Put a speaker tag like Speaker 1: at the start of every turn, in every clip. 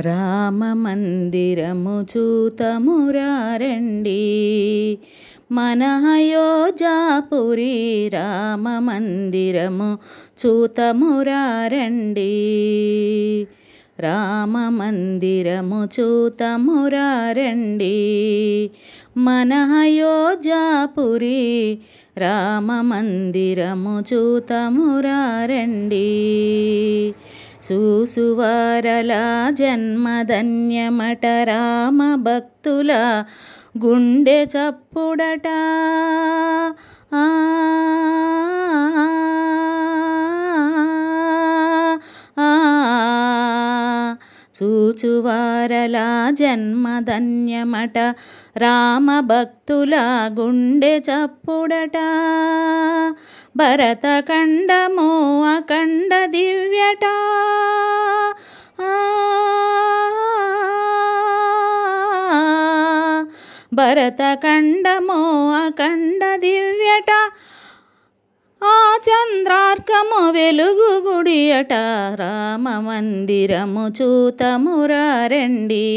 Speaker 1: రామమందిరము చూతమురా రండి, మన అయోధ్యాపురి రామమందిరము చూతమురా రండి. రామమందిరము చూతమురా రండి, మన అయోధ్యాపురి రామమందిరము చూతమురా రండి. చూసువారల జన్మధన్యమట, రామ భక్తుల గుండె చప్పుడట. చూచువారల జన్మధన్యమట, రామ భక్తుల గుండె చప్పుడట. భరతఖండము అఖండ దివ్యట, భరతఖండము అఖండ దివ్యట. ఆ చంద్రార్కము వెలుగు గుడియట, రామమందిరము చూతమురా రండి,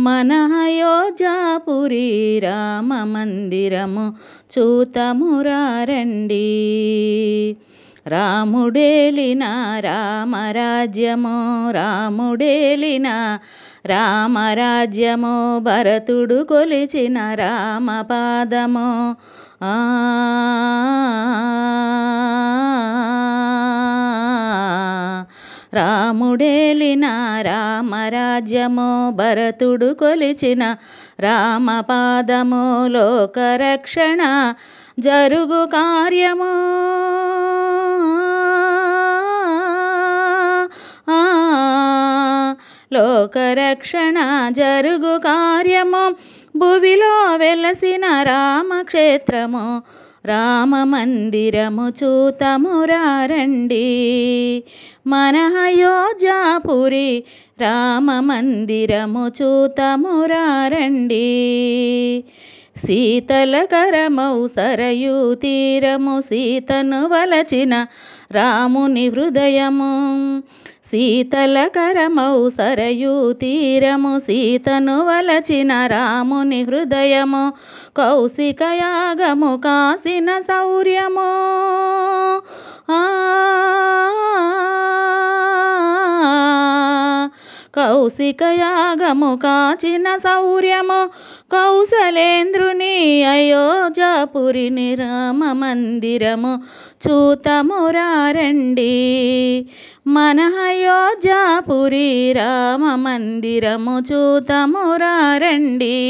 Speaker 1: మన అయోధ్యాపురి రామమందిరము చూతమురా రండి. రాముడేలిన రామరాజ్యము, రాముడేలిన రామరాజ్యము, భరతుడు కొలిచిన రామపాదము. రాముడేలిన రామరాజ్యము, భరతుడు కొలిచిన రామపాదము. లోకరక్షణ జరుగు కార్యము, లోకరక్షణ జరుగు కార్యము. భువిలో వెలసిన రామక్షేత్రము, రామమందిరము చూతమురా రండి, మన అయోధ్యాపురి రామమందిరము చూతమురా రండి. శీతలకరమౌ సరయూ తీరము, సీతను వలచిన రాముని హృదయము. శీతలకరమౌ సరయూ తీరము, సీతను వలచిన రాముని హృదయము. కౌశికయాగము కాసిన శౌర్యము, కౌశికయాగము కాచిన శౌర్యము. కౌసలేంద్రుని అయోధ్యాపురిని రామమందిరము చూతమురా రండి, మన అయోధ్యాపురి రామమందిరము చూతమురా రండి.